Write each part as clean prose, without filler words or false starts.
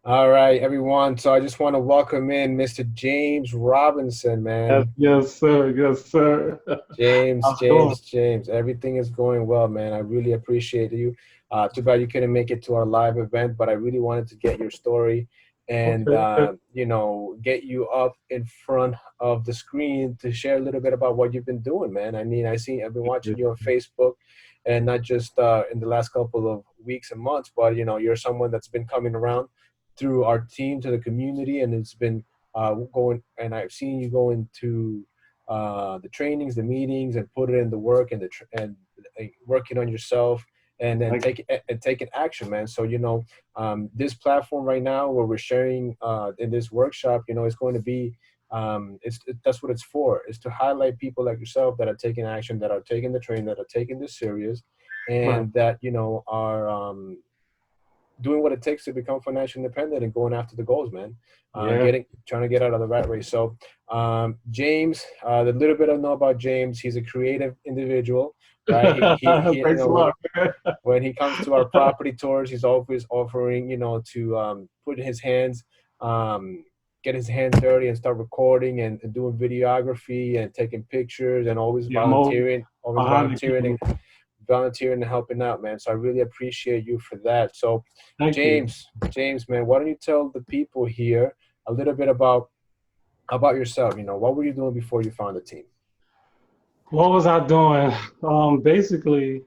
All right, everyone. So I just want to welcome in Mr. James Robinson, Yes, man. yes, sir. Yes, sir. James, How's it going? James, James. Everything is going well, man. I really appreciate you. Too bad you couldn't make it to our live event, but I really wanted to get your story and Okay. get you up in front of the screen to share a little bit about what you've been doing, man. I mean, I've been watching you on Facebook, and not just in the last couple of weeks and months, but you're someone that's been coming around through our team to the community, and it's been going. And I've seen you go into the trainings, the meetings, and put it in the work and working on yourself, and then Thank taking action, man. So this platform right now where we're sharing in this workshop, it's going to be that's what it's for. Is to highlight people like yourself that are taking action, that are taking the train, that are taking this serious, you. Right. and that are doing what it takes to become financially independent and going after the goals, man. Yeah. Getting Trying to get out of the rat race. So, James, the little bit I know about James, he's a creative individual, right? Thanks a lot, man. When he comes to our property tours, he's always offering, to put his hands, um, get his hands dirty and start recording and doing videography and taking pictures and Yeah, I'm over always behind the volunteering camera. volunteering and helping out, man. So I really appreciate you for that. So, Thank you. James, man, why don't you tell the people here a little bit about yourself? What were you doing before you found the team? What was I doing? Basically,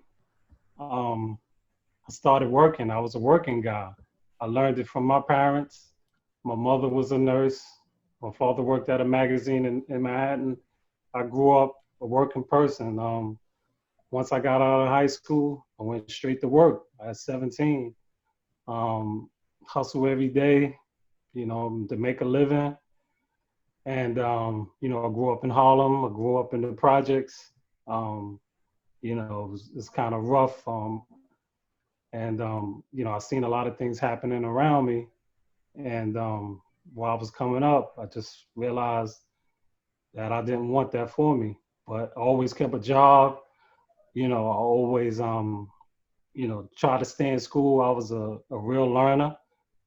um, I started working. I was a working guy. I learned it from my parents. My mother was a nurse. My father worked at a magazine in Manhattan. I grew up a working person. Once I got out of high school, I went straight to work at 17. Um, Hustle every day, to make a living. And, I grew up in Harlem. I grew up in the projects. Um, it's kind of rough. And, I seen a lot of things happening around me. And while I was coming up, I just realized that I didn't want that for me. But I always kept a job. I always, try to stay in school. I was a real learner.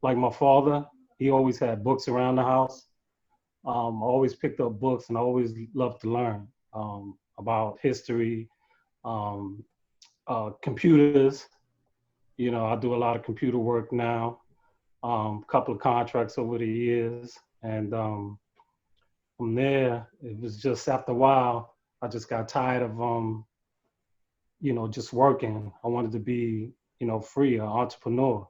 Like my father, he always had books around the house. I always picked up books and I always loved to learn about history, um, computers. I do a lot of computer work now, a couple of contracts over the years. And from there, it was just after a while, I just got tired of, just working. I wanted to be, free, an entrepreneur.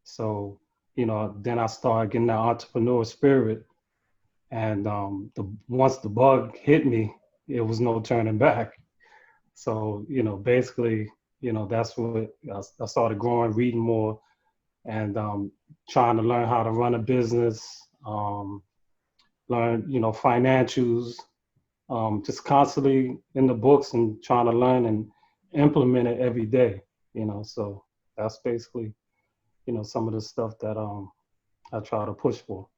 So, then I started getting that entrepreneur spirit. And once the bug hit me, it was no turning back. So, basically, that's what I started growing, reading more, and trying to learn how to run a business, learn, financials, just constantly in the books and trying to learn and implement it every day, So that's basically, some of the stuff that I try to push for.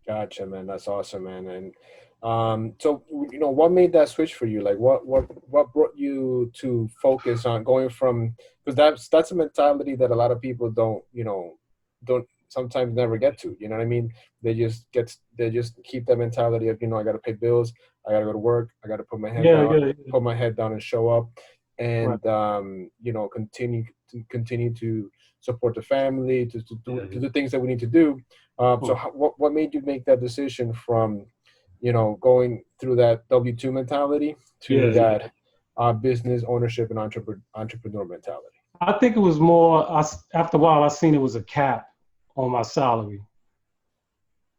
Gotcha, man. That's awesome, man. And so what made that switch for you? Like, what brought you to focus on going from, because that's a mentality that a lot of people don't sometimes never get to. You know what I mean? They just keep that mentality of I got to pay bills, I got to go to work, I got to Yeah, yeah, yeah. put my head down and show up, Right. and continue to support the family, Yeah, to yeah. do things that we need to do. So Hmm. what made you make that decision from, going through that W-2 mentality to Yeah, yeah. that business ownership and entrepreneur mentality? I think it was more, after a while, I seen it was a cap on my salary.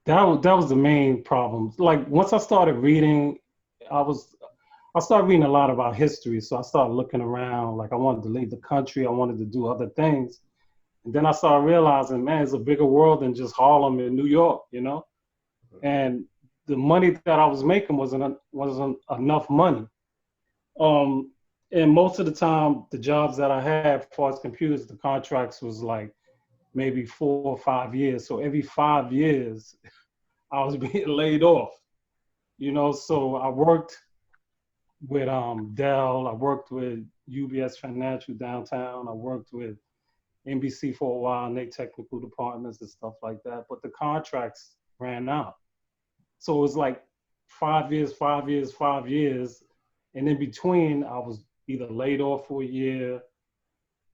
That was the main problem. Like once I started reading, I was I started reading a lot about history. So I started looking around, like I wanted to leave the country, I wanted to do other things. And then I started realizing, man, it's a bigger world than just Harlem and New York. And the money that I was making wasn't enough money. Um, and most of the time, the jobs that I had, as far as computers, the contracts was like maybe 4 or 5 years. So every 5 years, I was being laid off. So I worked with Dell. I worked with UBS Financial downtown. I worked with NBC for a while in their technical departments and stuff like that. But the contracts ran out. So it was like 5 years, 5 years, 5 years. And in between, I was either laid off for a year,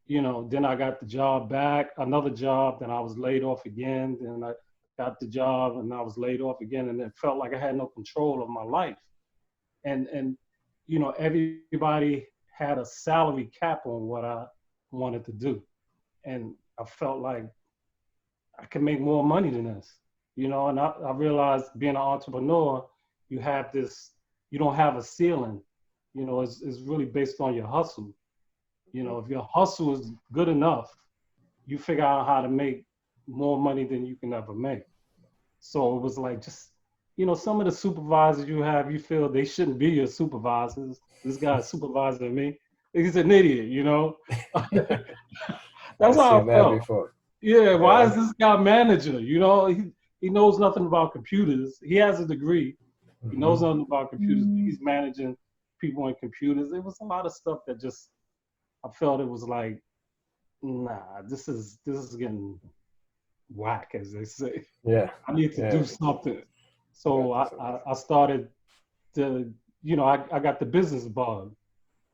then I got the job back, another job, then I was laid off again, then I got the job and I was laid off again. And it felt like I had no control of my life. And everybody had a salary cap on what I wanted to do. And I felt like I can make more money than this, and I realized being an entrepreneur, you have this, you don't have a ceiling, it's really based on your hustle. If your hustle is good enough, you figure out how to make more money than you can ever make. So it was like just, some of the supervisors you have, you feel they shouldn't be your supervisors. This guy's supervising me. He's an idiot. I That's how seen I that felt. before. Yeah, why Yeah. is this guy manager? He knows nothing about computers. He has a degree. He knows Hmm. nothing about computers. He's managing people in computers. It was a lot of stuff that just I felt it was like, nah, this is getting whack, as they say. Yeah. I need to Yeah. do something. You So got I, this. I, I started to, I got the business bug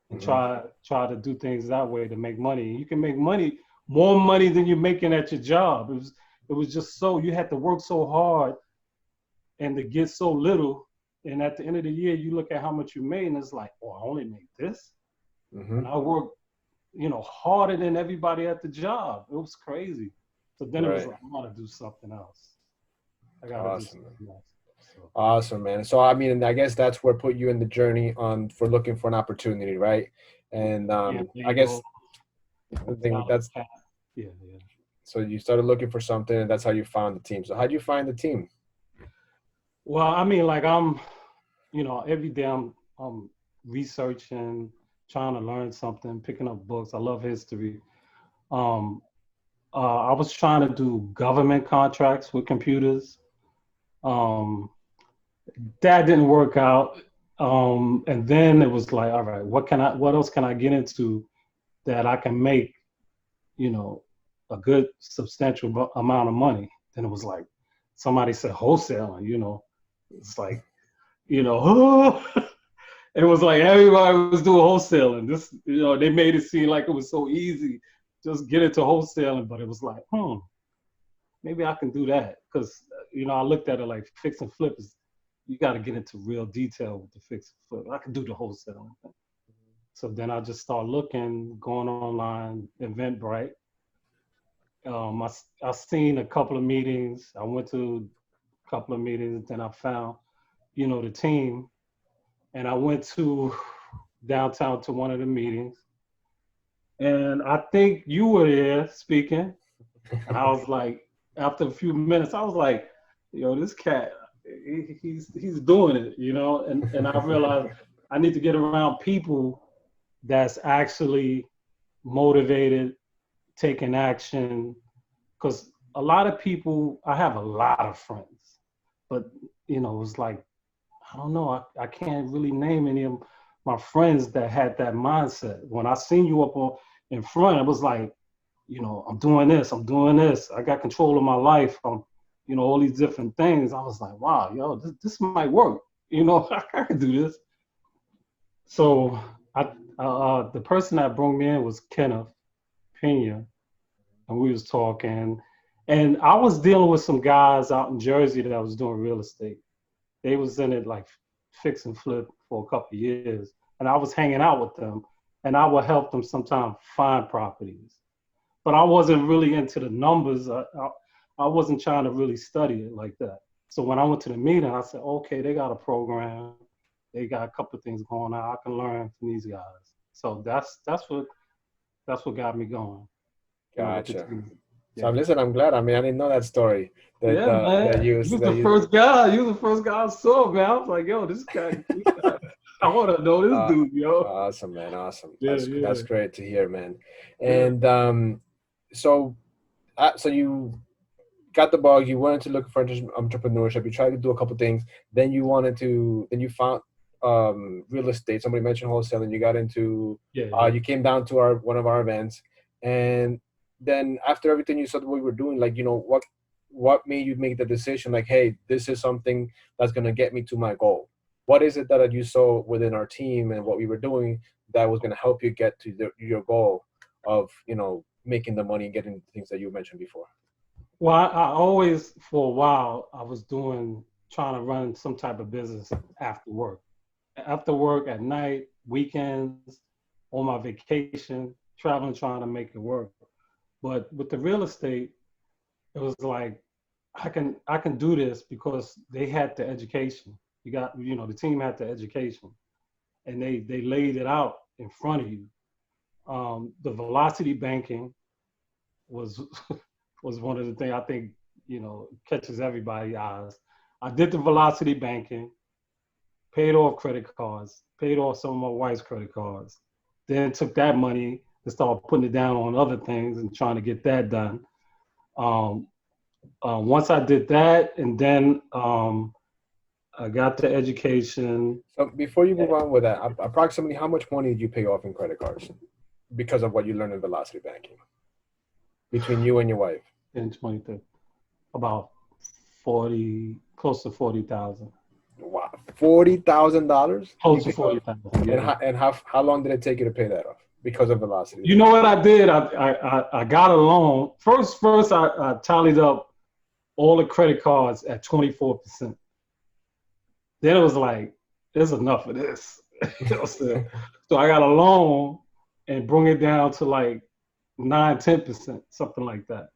and Hmm. try to do things that way to make money. You can make money, more money than you're making at your job. It was just so you had to work so hard and to get so little. And at the end of the year, you look at how much you made, and it's like, oh, I only make this, Hmm. and I work, harder than everybody at the job. It was crazy. So then it was Right. like, I gotta do something else. I gotta do Awesome, man. something else. So Awesome, man. So I mean, I guess that's where put you in the journey on for looking for an opportunity, right? And yeah, there I you guess go. the thing Salary that's cap. Yeah, yeah. so you started looking for something, and that's how you found the team. So how'd you find the team? Well, I mean, like every day I'm researching, trying to learn something, picking up books. I love history. Um, I was trying to do government contracts with computers. Um, that didn't work out. And then it was like, all right, what else can I get into that I can make, you know, a good substantial amount of money? Then it was like, somebody said wholesaling, it's like, it was like everybody was doing wholesaling. They made it seem like it was so easy, just get into wholesaling. But it was like, maybe I can do that because I looked at it like fix and flip is you got to get into real detail with the fix and flip. I can do the wholesaling. So then I just start looking, going online, Eventbrite. I seen a couple of meetings. I went to a couple of meetings, then I found, the team, and I went to downtown to one of the meetings, and I think you were there speaking, and I was like, after a few minutes, I was like, this cat, he's doing it, and I realized I need to get around people that's actually motivated, taking action, because a lot of people, I have a lot of friends, but it's like I don't know, I can't really name any of my friends that had that mindset. When I seen you up in front, it was like, I'm doing this, I got control of my life, all these different things. I was like, wow, this might work, I can do this. So the person that brought me in was Kenneth Pena, and we was talking, and I was dealing with some guys out in Jersey that was doing real estate. They was in it like fix and flip for a couple of years, and I was hanging out with them, and I would help them sometimes find properties. But I wasn't really into the numbers. I wasn't trying to really study it like that. So when I went to the meeting, I said, okay, they got a program, they got a couple of things going on. I can learn from these guys. So that's what got me going, with the Gotcha. team. So Yeah. listen, I'm glad. I mean, I didn't know that story. That Yeah, man. You was that the you first guy. You was the first guy I saw, man. I was like, yo, this guy, I want to know this uh, dude, yo. awesome, man. Awesome. Yeah, That's yeah, great to hear, man. yeah, And so so you got the bug. You wanted to look for entrepreneurship. You tried to do a couple things. Then you found real estate. Somebody mentioned wholesaling. You got into yeah, yeah. you came down to one of our events, and then after everything you said we were doing, like, what made you make the decision, like, hey, this is something that's going to get me to my goal? What is it that you saw within our team and what we were doing that was going to help you get to your goal of, making the money and getting the things that you mentioned before? Well, I always, for a while, I was trying to run some type of business after work. After work, at night, weekends, on my vacation, traveling, trying to make it work. But with the real estate, it was like, I can do this because they had the education. The team had the education, and they laid it out in front of you. The velocity banking was was one of the things I think catches everybody's eyes. I did the velocity banking, paid off credit cards, paid off some of my wife's credit cards, then took that money and started putting it down on other things and trying to get that done. Um, once I did that, and then I got the education. So before you move on with that, approximately how much money did you pay off in credit cards because of what you learned in velocity banking between you and your wife? In 2030, about 40, close to 40,000. Wow, $40,000 you Close to paid off, 40,000. and Yeah. how long did it take you to pay that off because of velocity You know banking? what I did? I got a loan. First, I tallied up all the credit cards at 24%. Then it was like, there's enough of this. So I got a loan and bring it down to like 9, 10%, something like that.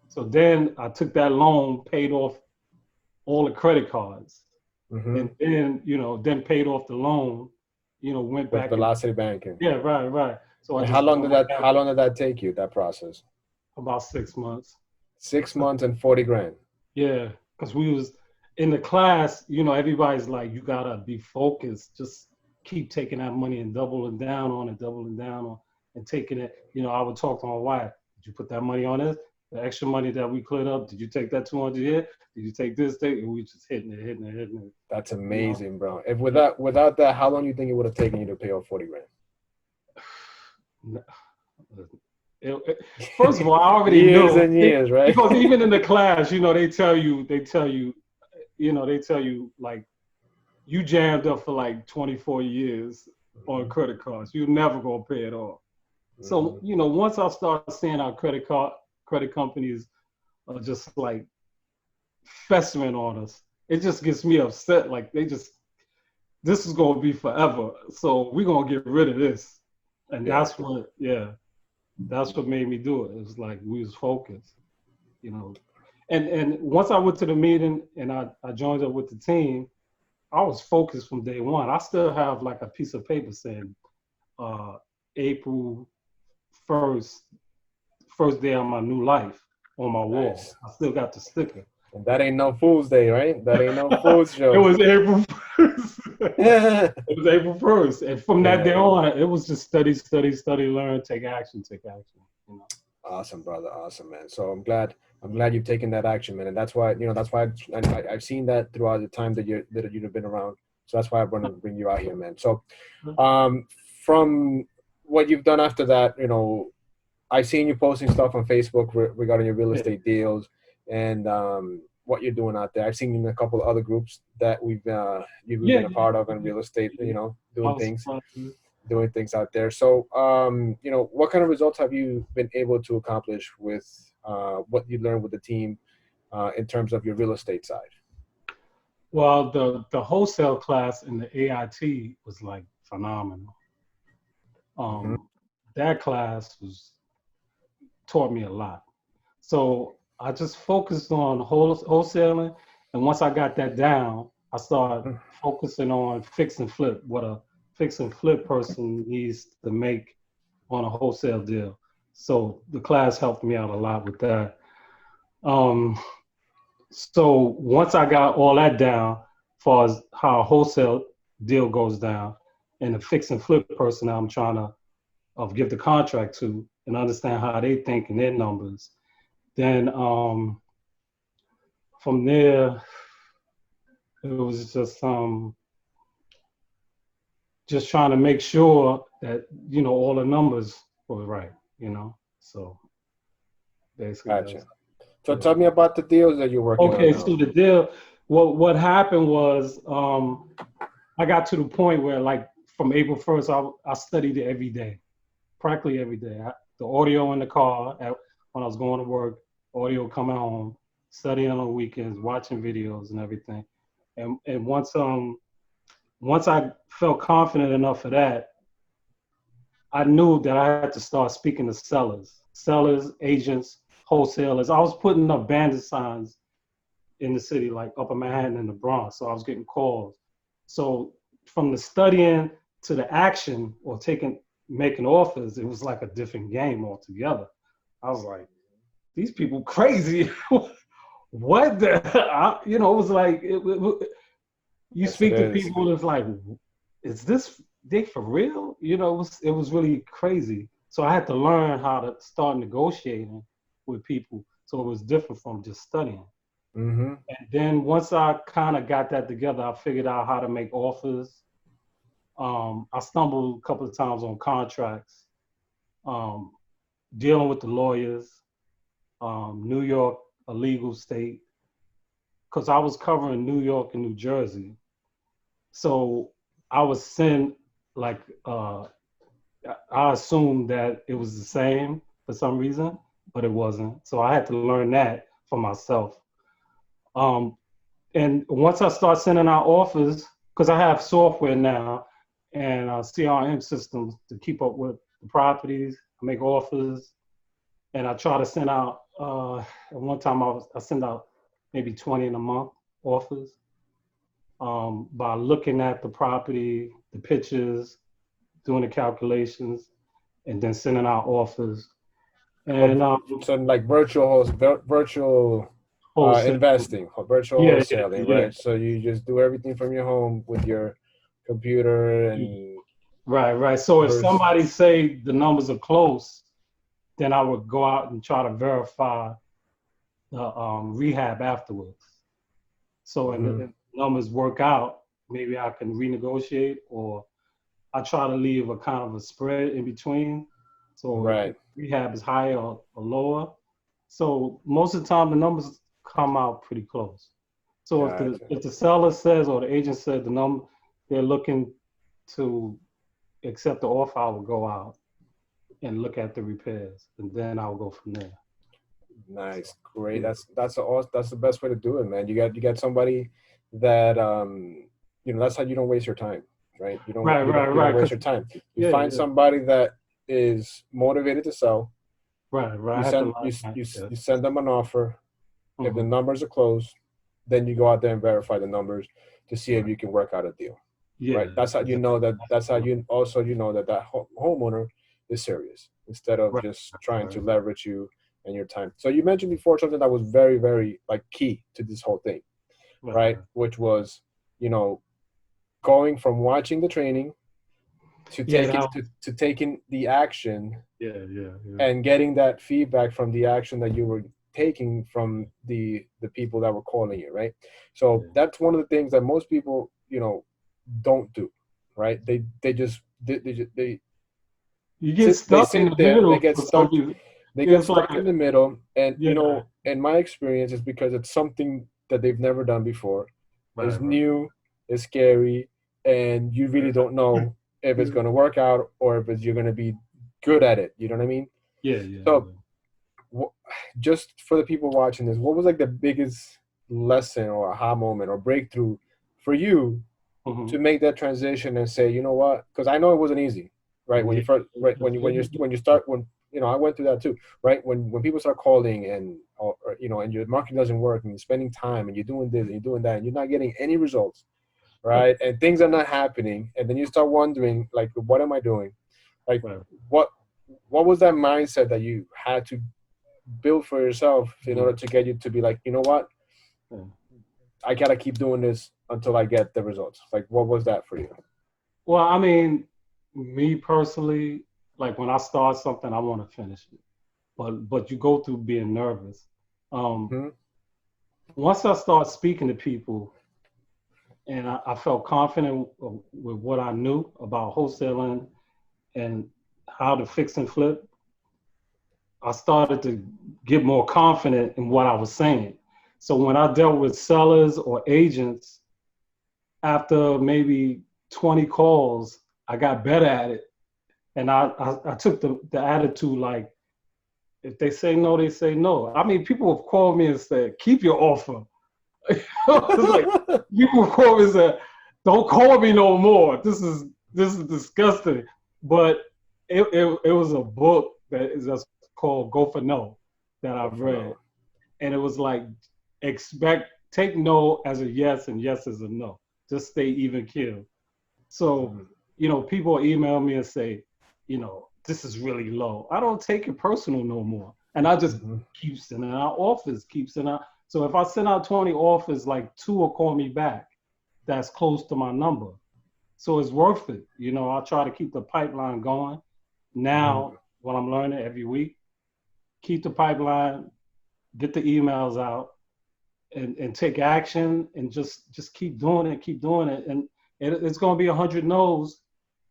So then I took that loan, paid off all the credit cards, Mm-hmm. and then paid off the loan. Went With back and velocity banking. yeah, right, right. So I And just brought my how capital long did that take you, that process? about 6 months. 6 months and 40 grand. Yeah, because we was in the class. Everybody's like, you gotta be focused. Just keep taking that money and doubling down on, and taking it. I would talk to my wife. Did you put that money on this? The extra money that we cleared up. Did you take that 200 here? Did you take this thing? And we just hitting it. That's You know. amazing, bro. If Yeah. without that, how long do you think it would have taken you to pay off 40 grand? First of all, I already Years know and years, right? because even in the class, they tell you like you jammed up for like 24 years on credit cards. You're never gonna pay it off. So Mhm. once I start seeing our credit companies are just like festering on us, it just gets me upset. Like this is gonna be forever. So we're gonna get rid of this, and Yeah. that's what made me do it. It was like we was focused, you know. And once I went to the meeting and I joined up with the team, I was focused from day one. I still have like a piece of paper saying uh, April 1st, first day of my new life on my wall. Nice. I still got the sticker. And that ain't no Fool's Day, right? That ain't no Fool's It show. was April 1st. Yeah. It was April 1st. And from that day Yeah. on, it was just study, study, study, learn, take action, take action. Awesome, brother. Awesome, man. So I'm glad you've taken that action, man. And that's why, that's why I've seen that throughout the time that you've been around. So that's why I want to bring you out here, man. So, um, from what you've done after that, I've seen you posting stuff on Facebook regarding your real Yeah. estate deals and what you're doing out there. I've seen you in a couple of other groups that you've Yeah, been a part of in real estate, yeah. I doing was things surprised. out there. So, what kind of results have you been able to accomplish with what you learned with the team in terms of your real estate side? Well, the wholesale class in the AIT was like phenomenal. Hmm. Um, that class taught me a lot. So I just focused on wholesaling, and once I got that down, I started focusing on fix and flip. What a fix and flip person needs to make on a wholesale deal. So the class helped me out a lot with that. Um, so once I got all that down, as far as how a wholesale deal goes down, and the fix and flip person I'm trying to give the contract to and understand how they think and their numbers, then from there it was just trying to make sure that all the numbers were right. So Basically, Gotcha. that's So yeah. tell me about the deals that you're working on Okay, now. so the deal, what happened was I got to the point where like from April 1st, I studied it every day, practically every day. The audio in the car when I was going to work, audio coming home, studying on the weekends, watching videos and everything. And once I felt confident enough for that, I knew that I had to start speaking to sellers, agents, wholesalers. I was putting up bandit signs in the city, like Upper Manhattan and the Bronx. So I was getting calls. So from the studying to the action or making offers, it was like a different game altogether. I was like, these people crazy. What the? It was like you Yes, it speak to is. people. It's like, is this they for real? It was really crazy. So I had to learn how to start negotiating with people. So it was different from just studying. Mm-hmm. And then once I kind of got that together, I figured out how to make offers. I stumbled a couple of times on contracts, um, dealing with the lawyers, New York, a legal state, because I was covering New York and New Jersey. So I was sent like I assumed that it was the same for some reason, but it wasn't. So I had to learn that for myself. Um, and once I start sending out offers, because I have software now and CRM systems to keep up with the properties, I make offers, and I try to send out. At one time, I send out maybe 20 in a month offers by looking at the property, the pictures, doing the calculations, and then sending out offers. Oh, And so like virtual wholesale. investing, or virtual Yeah, yeah, wholesaling, yeah. right? So you just do everything from your home with your computer and Right, right. So if verse. somebody say the numbers are close, then I would go out and try to verify the rehab afterwards. So and Mm-hmm. the numbers work out, maybe I can renegotiate, or I try to leave a kind of a spread in between. So if Right. rehab is higher or lower. So most of the time the numbers come out pretty close. So if the Gotcha. if the seller says or the agent said the number they're looking to accept the offer, I will go out and look at the repairs, and then I'll go from there. Nice, So great. yeah, That's the best way to do it, man. You got somebody that that's how you don't waste your time, right? You don't right, you don't right, you don't right. waste Cause your time. You yeah, find yeah, somebody that is motivated to sell. right, right. You I have to send learn you that. Yeah. you send them an offer. If the Hmm. numbers are closed, then you go out there and verify the numbers to see if Right. you can work out a deal, right? Yeah, That's how you know exactly. that. That's That's how the you also that homeowner is serious instead of right, just trying right, to leverage you and your time. So you mentioned before something that was very, very like key to this whole thing, right, right? right. Which was you know going from watching the training to Yeah, that taking the action yeah, yeah, yeah, and getting that feedback from the action that you were taking from the people that were calling you, right? So yeah. that's one of the things that most people don't do, right? You get They stuck in sit the there, they middle get for some stuck, reason. they get It's like stuck in the middle, and yeah, in my experience, is because it's something that they've never done before. right, It's right, new, it's scary, and you really right. don't know if it's Yeah, going to work out or if you're going to be good at it. You know what I mean? yeah, yeah, So yeah. just for the people watching this, what was like the biggest lesson or aha moment or breakthrough for you Hmm. to make that transition and say, you know what? Because I know it wasn't easy, right? When Yeah, you first, right? When you start, I went through that too, right? When people start calling and and your marketing doesn't work and you're spending time and you're doing this and you're doing that and you're not getting any results, right? And things are not happening, and then you start wondering, like, what am I doing? Like, right. what what was that mindset that you had to build for yourself in Mhm. order to get you to be like, you know what, Yeah. I gotta keep doing this until I get the results? Like, what was that for you? Well, I mean, me personally, like when I start something, I want to finish it. But you go through being nervous. Um, Hmm. Once I start speaking to people, and I felt confident with what I knew about wholesaling and how to fix and flip, I started to get more confident in what I was saying. So when I dealt with sellers or agents, after maybe 20 calls, I got better at it. And I took the attitude like, if they say no, they say no. I mean, people have called me and said, keep your offer. It's like, people have called me and said, don't call me no more. This is disgusting. But it was a book that is just called Go for No that I've read. And it was like, take no as a yes and yes as a no. Just stay even keel. So, people email me and say, this is really low. I don't take it personal no more. And I just keep sending out offers, keep sending out. So if I send out 20 offers, like 2 will call me back. That's close to my number. So it's worth it. I try to keep the pipeline going. Now, what I'm learning every week, keep the pipeline, get the emails out, and take action, and just keep doing it, and it's going to be 100 no's,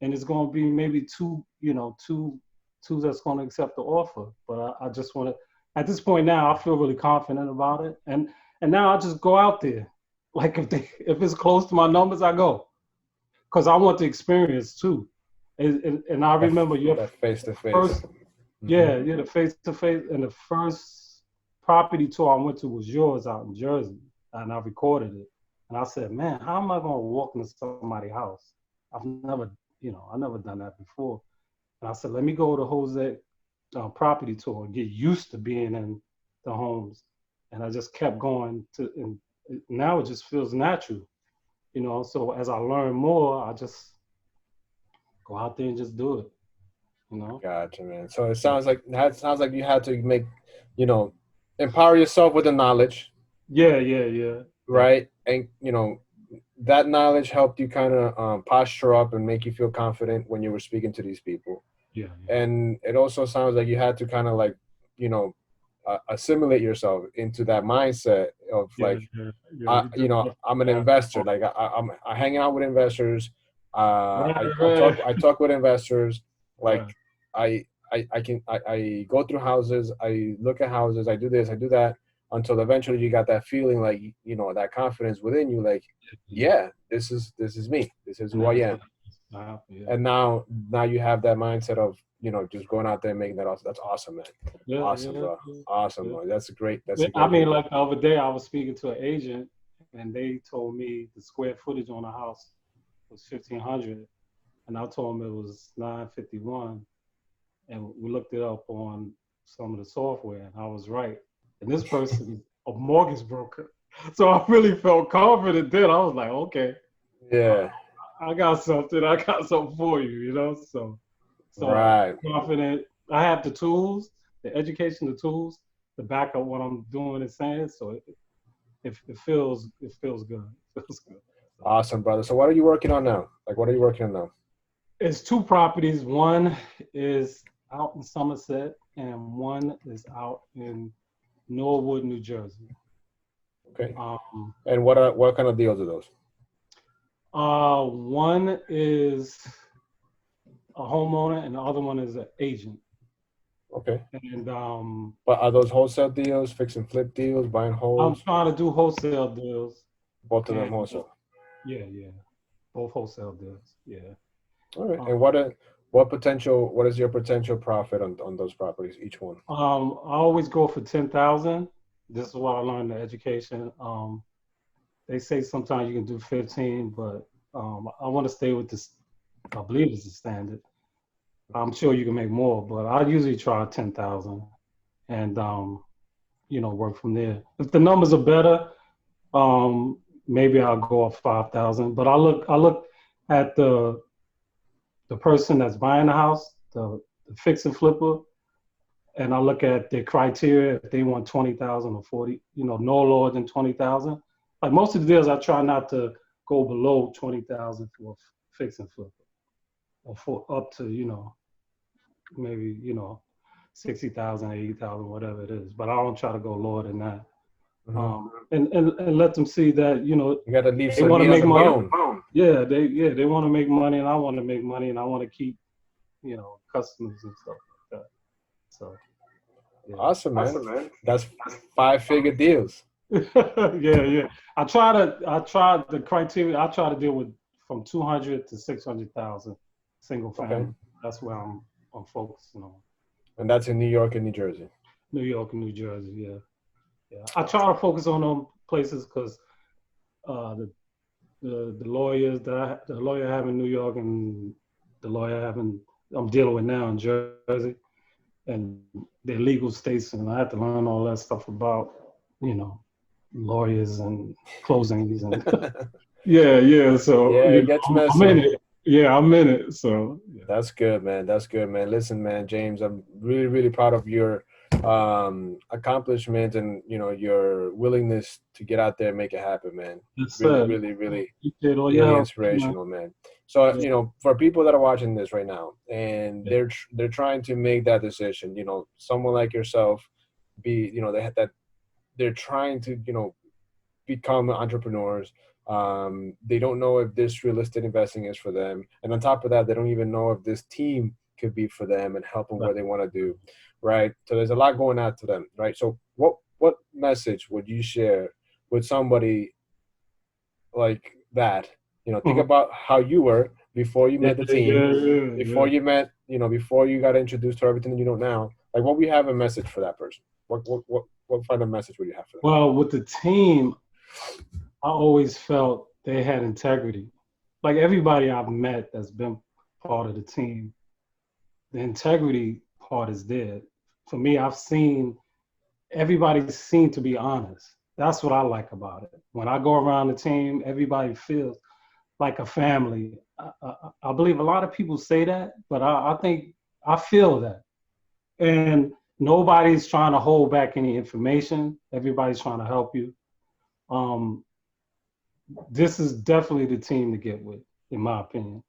and it's going to be maybe two that's going to accept the offer. But I just want to, at this point now, I feel really confident about it, and now I just go out there, like if it's close to my numbers, I go, because I want the experience too, and I remember your face to face. First, the face to face, and the first property tour I went to was yours out in Jersey, and I recorded it. And I said, man, how am I going to walk into somebody's house? I've never done that before. And I said, let me go to Jose property tour and get used to being in the homes. And I just kept going and now it just feels natural, So as I learn more, I just go out there and just do it, Gotcha, man. So it sounds like you had to make, empower yourself with the knowledge. Yeah. Right. And, that knowledge helped you kind of posture up and make you feel confident when you were speaking to these people. Yeah. And it also sounds like you had to kind of like, assimilate yourself into that mindset of I'm an investor. Like I'm hanging out with investors. I talk with investors. Like I go through houses. I look at houses. I do this. I do that. Until eventually you got that feeling, like that confidence within you, like this is me, this is who I am. And now you have that mindset of just going out there and making that awesome. That's awesome, man. Awesome, bro. Awesome, bro. That's great. I mean, like the other day I was speaking to an agent and they told me the square footage on the house was 1,500, and I told them it was 951, and we looked it up on some of the software, and I was right. And this person is a mortgage broker. So I really felt confident then. I was like, okay. Yeah. I got something for you, So right. I'm confident. I have the tools, the education, the tools to back up what I'm doing and saying. So it feels good. It feels good. Awesome, brother. So what are you working on now? Like, what are you working on now? It's 2 properties. One is out in Somerset and one is out in Norwood, New Jersey. Okay. And what kind of deals are those? One is a homeowner and the other one is an agent. Okay. And but are those wholesale deals, fix and flip deals, buying homes? I'm trying to do wholesale deals. Both of them wholesale. Yeah. Both wholesale deals. Yeah. All right. And what is your potential profit on those properties, each one? I always go for 10,000. This is what I learned in education. They say sometimes you can do 15, but I want to stay with this. I believe it's the standard. I'm sure you can make more, but I usually try 10,000, and work from there. If the numbers are better, maybe I'll go up 5,000. But I look at the person that's buying the house, the fix and flipper, and I look at their criteria. If they want 20,000 or 40, no lower than 20,000. Like most of the deals, I try not to go below 20,000 for a fix and flipper, or for up to maybe 60,000, 80,000, whatever it is. But I don't try to go lower than that. And let them see that you got to leave. They want to make money. Yeah, they want to make money, and I want to make money, and I want to keep customers and stuff like that. So Yeah. Awesome, man. That's 5-figure deals. Yeah, yeah. I tried the criteria. I try to deal with from 200 to 600,000 single Okay. family. That's where I'm focusing on. And that's in New York and New Jersey. New York and New Jersey. Yeah, yeah. I try to focus on them places because uh, the the lawyers the lawyer I have in New York and the lawyer I'm dealing with now in Jersey, and they're legal states, and I have to learn all that stuff about you know lawyers and closings and yeah, yeah. So Yeah, it gets I'm in messy. it. Yeah, I'm in it. So yeah, That's good, man. That's good, man. Listen, man, James, I'm really, really proud of your accomplishment and your willingness to get out there and make it happen, man. yes, Really, sir. really, really, Appreciate all your really help, man. inspirational, man. So, Yeah, for people that are watching this right now and yeah, they're trying to make that decision, someone like yourself, that they're trying to, become entrepreneurs. They don't know if this real estate investing is for them, and on top of that, they don't even know if this team could be for them and help them right. where they want to do, right? So there's a lot going out to them, right? So what message would you share with somebody like that? Think Mhm. about how you were before you Yeah, met the team, yeah, yeah, before yeah. you met, before you got introduced to everything that you know now. Like, what we have a message for that person? What kind of message would you have for them? Well, with the team, I always felt they had integrity. Like everybody I've met that's been part of the team, the integrity part is there. For me, I've seen everybody seem to be honest. That's what I like about it. When I go around the team, everybody feels like a family. I believe a lot of people say that, but I think I feel that. And nobody's trying to hold back any information. Everybody's trying to help you. Um, this is definitely the team to get with, in my opinion.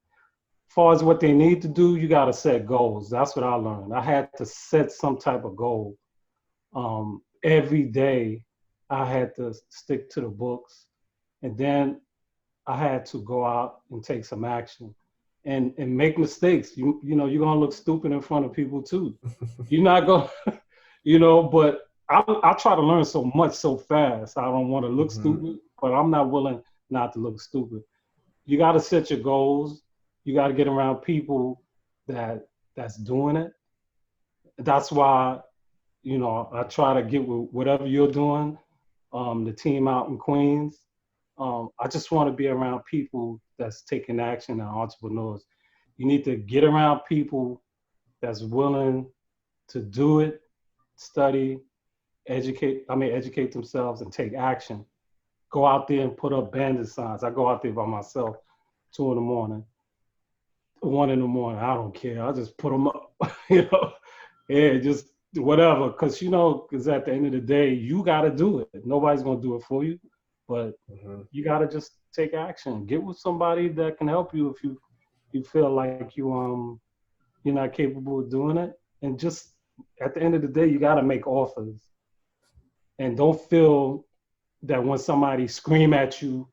As far as what they need to do, you got to set goals. That's what I learned. I had to set some type of goal. Every day, I had to stick to the books, and then I had to go out and take some action, and make mistakes. You're gonna look stupid in front of people too. You're not gonna, But I try to learn so much so fast. I don't want to look Hmm. stupid, but I'm not willing not to look stupid. You got to set your goals. You got to get around people that's doing it. That's why I try to get with whatever you're doing. The team out in Queens. I just want to be around people that's taking action and entrepreneurs. You need to get around people that's willing to do it, study, educate themselves and take action. Go out there and put up bandit signs. I go out there by myself, 2 in the morning, 1 in the morning. I don't care. I just put them up, Yeah, just whatever. Because at the end of the day, you got to do it. Nobody's gonna do it for you, but Hmm. you got to just take action. Get with somebody that can help you if you feel like you're not capable of doing it, and just at the end of the day, you got to make offers, and don't feel that when somebody scream at you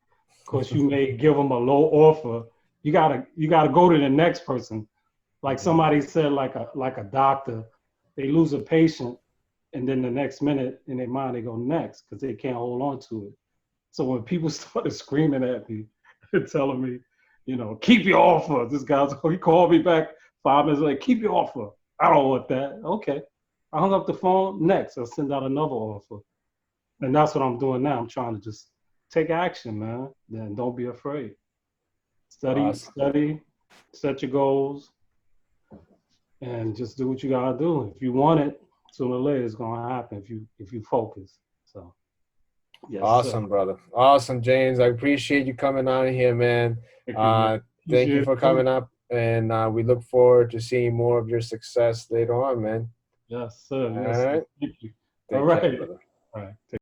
because you may give them a low offer, you gotta go to the next person. Like Hmm. somebody said, like a doctor, they lose a patient, and then the next minute in their mind they go next because they can't hold on to it. So when people started screaming at me and telling me, keep your offer, this guy's he called me back 5 minutes later, keep your offer. I don't want that. Okay. I hung up the phone. Next, I'll send out another offer. And that's what I'm doing now. I'm trying to just take action, man. Then don't be afraid. Study, Awesome. study, set your goals, and just do what you gotta do. If you want it, sooner or later it's gonna happen if you focus. So yes, sir. Awesome, brother. Awesome, James. I appreciate you coming on here, man. Thank you, man. Uh, thank you Appreciate for it too. coming up, and we look forward to seeing more of your success later on, man. Yes, sir. All Yes, sir. right. Thank you. All Take care, right. brother. All right.